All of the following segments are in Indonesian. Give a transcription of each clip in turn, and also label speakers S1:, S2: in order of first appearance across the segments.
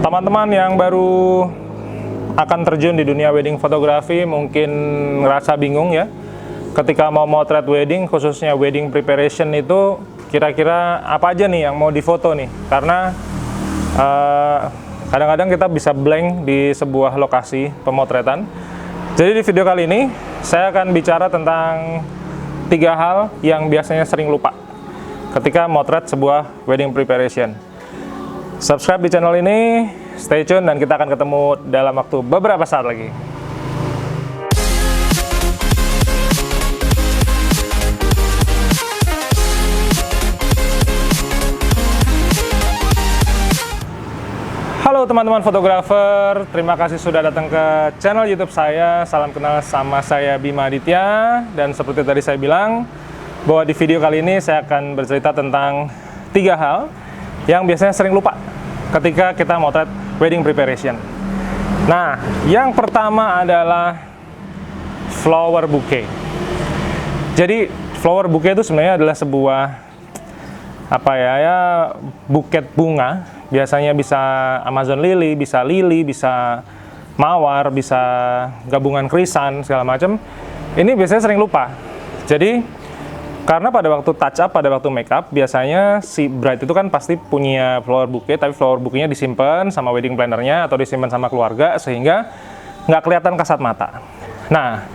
S1: Teman-teman yang baru akan terjun di dunia wedding fotografi mungkin ngerasa bingung ya. Ketika mau motret wedding, khususnya wedding preparation itu kira-kira apa aja nih yang mau difoto nih. Karena kadang-kadang kita bisa blank di sebuah lokasi pemotretan. Jadi di video kali ini saya akan bicara tentang 3 hal yang biasanya sering lupa ketika motret sebuah wedding preparation. Subscribe di channel ini, stay tune, dan kita akan ketemu dalam waktu beberapa saat lagi. Halo teman-teman fotografer, terima kasih sudah datang ke channel YouTube saya. Salam kenal, sama saya Bima Aditya. Dan seperti tadi saya bilang, bahwa di video kali ini saya akan bercerita tentang 3 hal yang biasanya sering lupa ketika kita motret wedding preparation. Nah, yang pertama adalah flower bouquet. Jadi flower bouquet itu sebenarnya adalah sebuah buket bunga. Biasanya bisa Amazon lily, bisa mawar, bisa gabungan krisan, segala macam. Ini biasanya sering lupa. Jadi karena pada waktu touch up, pada waktu make up, biasanya si bride itu kan pasti punya flower bouquet, tapi flower bouquetnya disimpan sama wedding plannernya atau disimpan sama keluarga sehingga nggak kelihatan kasat mata. Nah,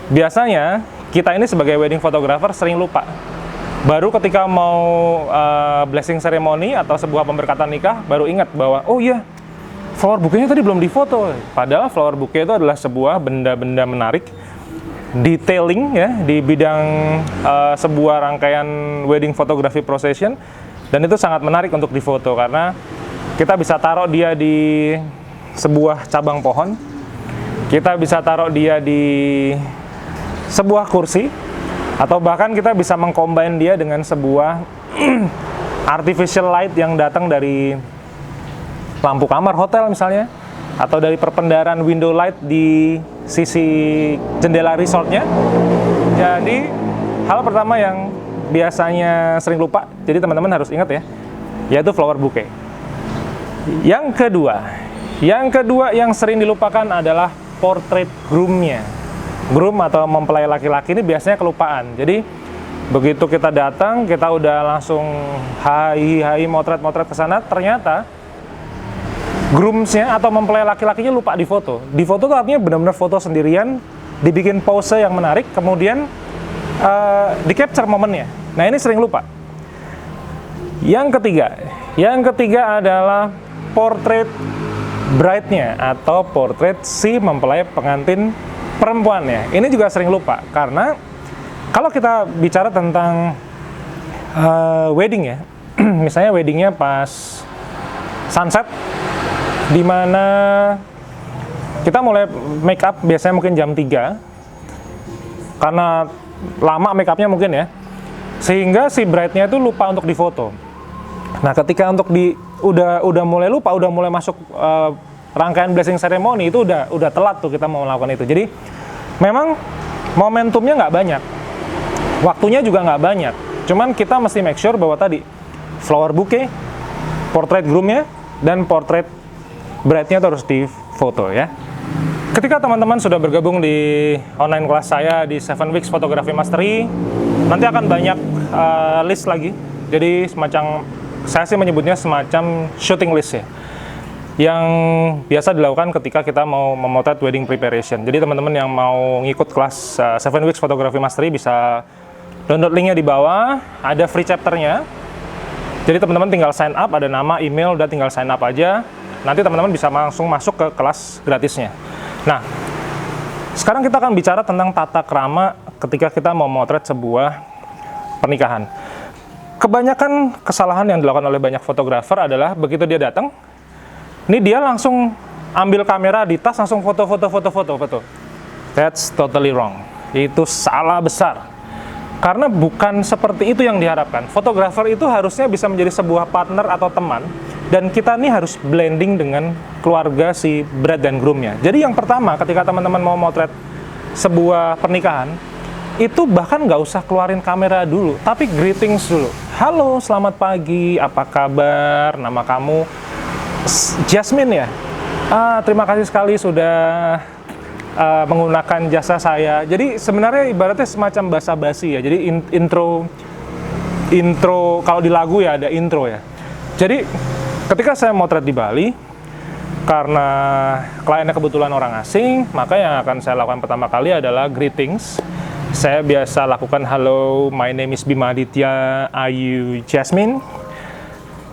S1: biasanya kita ini sebagai wedding photographer sering lupa. Baru ketika mau blessing ceremony atau sebuah pemberkatan nikah, baru ingat bahwa, oh iya, flower bouquetnya tadi belum difoto. Padahal flower bouquet itu adalah sebuah benda-benda menarik, detailing ya di bidang sebuah rangkaian wedding photography procession, dan itu sangat menarik untuk difoto karena kita bisa taruh dia di sebuah cabang pohon, kita bisa taruh dia di sebuah kursi, atau bahkan kita bisa mengcombine dia dengan sebuah artificial light yang datang dari lampu kamar hotel misalnya, atau dari perpendaran window light di sisi jendela resortnya. Jadi hal pertama yang biasanya sering lupa, jadi teman-teman harus ingat ya, yaitu flower bouquet. Yang kedua yang sering dilupakan adalah portrait groomnya. Groom atau mempelai laki-laki ini biasanya kelupaan. Jadi begitu kita datang, kita udah langsung hai motret ke sana, ternyata groomsnya atau mempelai laki-lakinya lupa difoto. Difoto itu artinya benar-benar foto sendirian, dibikin pose yang menarik, kemudian di capture momennya. Nah, ini sering lupa. Yang ketiga adalah portrait bride-nya atau portrait si mempelai pengantin perempuannya. Ini juga sering lupa karena kalau kita bicara tentang wedding ya, misalnya weddingnya pas sunset, di mana kita mulai make up biasanya mungkin jam 3 karena lama make upnya mungkin ya, sehingga si bride-nya itu lupa untuk difoto. Nah, ketika udah mulai lupa, udah mulai masuk rangkaian blessing ceremony, itu udah telat tuh kita mau melakukan itu. Jadi memang momentumnya nggak banyak, waktunya juga nggak banyak, cuman kita mesti make sure bahwa tadi flower bouquet, portrait groomnya, dan portrait bride-nya harus difoto ya. Ketika teman-teman sudah bergabung di online kelas saya di 7 Weeks Photography Mastery, nanti akan banyak list lagi. Jadi saya sih menyebutnya semacam shooting list ya, yang biasa dilakukan ketika kita mau memotret wedding preparation. Jadi teman-teman yang mau ngikut kelas 7 Weeks Photography Mastery bisa download linknya di bawah, ada free chapternya. Jadi teman-teman tinggal sign up, ada nama, email, udah tinggal sign up aja. Nanti teman-teman bisa langsung masuk ke kelas gratisnya. Nah, sekarang kita akan bicara tentang tata krama ketika kita mau motret sebuah pernikahan. Kebanyakan kesalahan yang dilakukan oleh banyak fotografer adalah begitu dia datang, ini dia langsung ambil kamera di tas, langsung foto. That's totally wrong. Itu salah besar. Karena bukan seperti itu yang diharapkan. Fotografer itu harusnya bisa menjadi sebuah partner atau teman, dan kita nih harus blending dengan keluarga si bride dan groomnya. Jadi yang pertama, ketika teman-teman mau motret sebuah pernikahan, itu bahkan nggak usah keluarin kamera dulu, tapi greetings dulu. Halo, selamat pagi, apa kabar, nama kamu? Jasmine ya, terima kasih sekali sudah menggunakan jasa saya. Jadi sebenarnya ibaratnya semacam basa-basi ya. Jadi intro kalau di lagu ya ada intro ya. Jadi ketika saya motret di Bali, karena kliennya kebetulan orang asing, maka yang akan saya lakukan pertama kali adalah greetings. Saya biasa lakukan, hello, my name is Bima Aditya, are you Jasmine?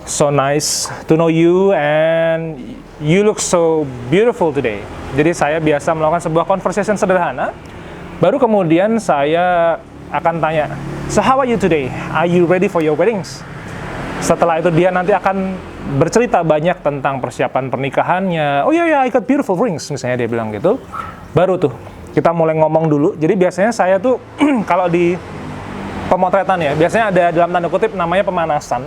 S1: So nice to know you and you look so beautiful today. Jadi saya biasa melakukan sebuah conversation sederhana. Baru kemudian saya akan tanya, so how are you today? Are you ready for your weddings? Setelah itu dia nanti akan bercerita banyak tentang persiapan pernikahannya. Oh iya, I got beautiful rings, misalnya dia bilang gitu. Baru tuh kita mulai ngomong dulu. Jadi biasanya saya tuh kalau di pemotretan ya, biasanya ada dalam tanda kutip namanya pemanasan.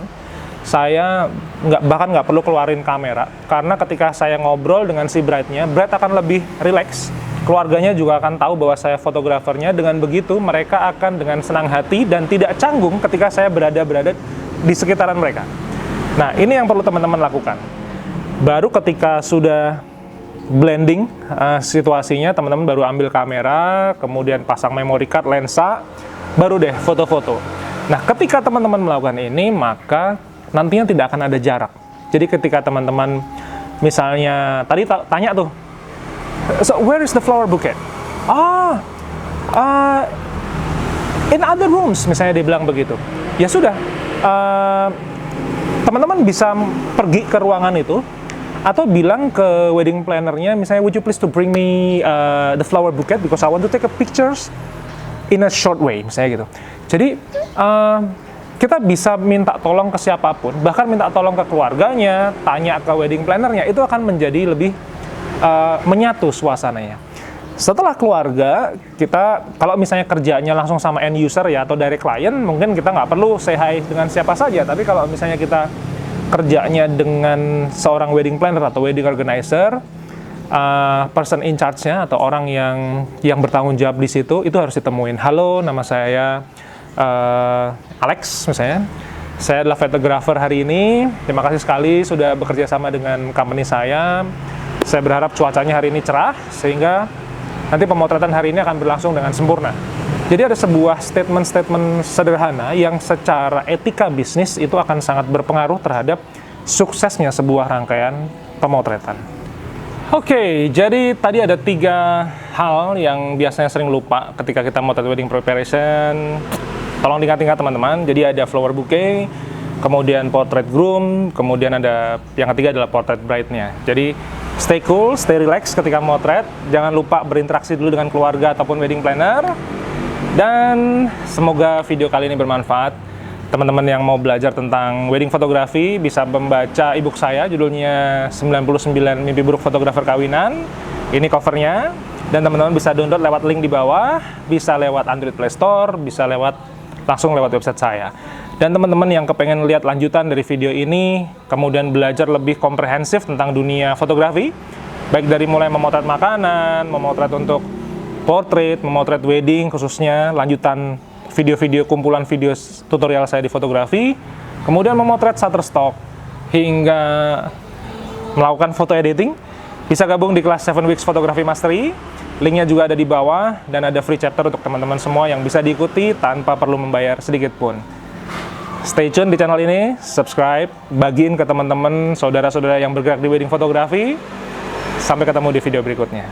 S1: Saya bahkan nggak perlu keluarin kamera, karena ketika saya ngobrol dengan si bride-nya, bride akan lebih relax, keluarganya juga akan tahu bahwa saya fotografernya. Dengan begitu mereka akan dengan senang hati dan tidak canggung ketika saya berada di sekitaran mereka. Nah, ini yang perlu teman-teman lakukan. Baru ketika sudah blending situasinya, teman-teman baru ambil kamera, kemudian pasang memory card, lensa, baru deh foto-foto. Nah, ketika teman-teman melakukan ini, maka nantinya tidak akan ada jarak. Jadi ketika teman-teman misalnya tadi tanya tuh, so where is the flower bouquet? In other rooms, misalnya dia bilang begitu. Ya sudah, teman-teman bisa pergi ke ruangan itu, atau bilang ke wedding planner-nya, misalnya, would you please to bring me the flower bouquet because I want to take a pictures in a short way, misalnya gitu. Jadi kita bisa minta tolong ke siapapun, bahkan minta tolong ke keluarganya, tanya ke wedding planner-nya, itu akan menjadi lebih menyatu suasananya. Setelah keluarga, kita kalau misalnya kerjanya langsung sama end user ya, atau direct client, mungkin kita nggak perlu say hi dengan siapa saja. Tapi kalau misalnya kita kerjanya dengan seorang wedding planner atau wedding organizer, person in charge-nya atau orang yang bertanggung jawab di situ, itu harus ditemuin. Halo, nama saya Alex misalnya, saya adalah fotografer hari ini, terima kasih sekali sudah bekerja sama dengan company saya berharap cuacanya hari ini cerah, sehingga nanti pemotretan hari ini akan berlangsung dengan sempurna. Jadi ada sebuah statement-statement sederhana yang secara etika bisnis itu akan sangat berpengaruh terhadap suksesnya sebuah rangkaian pemotretan. Oke, jadi tadi ada 3 hal yang biasanya sering lupa ketika kita motret wedding preparation. Tolong diingat-ingat teman-teman. Jadi ada flower bouquet, kemudian portrait groom, kemudian ada yang ketiga adalah portrait bride-nya. Jadi stay cool, stay relax ketika motret. Jangan lupa berinteraksi dulu dengan keluarga ataupun wedding planner. Dan semoga video kali ini bermanfaat. Teman-teman yang mau belajar tentang wedding fotografi bisa membaca ebook saya, judulnya 99 Mimpi Buruk Fotografer Kawinan. Ini covernya. Dan teman-teman bisa download lewat link di bawah, bisa lewat Android Play Store, bisa langsung lewat website saya. Dan teman-teman yang kepengen lihat lanjutan dari video ini, kemudian belajar lebih komprehensif tentang dunia fotografi, baik dari mulai memotret makanan, memotret untuk portrait, memotret wedding khususnya, lanjutan video-video, kumpulan video tutorial saya di fotografi, kemudian memotret Shutterstock, hingga melakukan foto editing, bisa gabung di kelas 7 Weeks Photography Mastery. Linknya juga ada di bawah, dan ada free chapter untuk teman-teman semua yang bisa diikuti tanpa perlu membayar sedikit pun. Stay tune di channel ini, subscribe, bagiin ke teman-teman, saudara-saudara yang bergerak di wedding fotografi. Sampai ketemu di video berikutnya.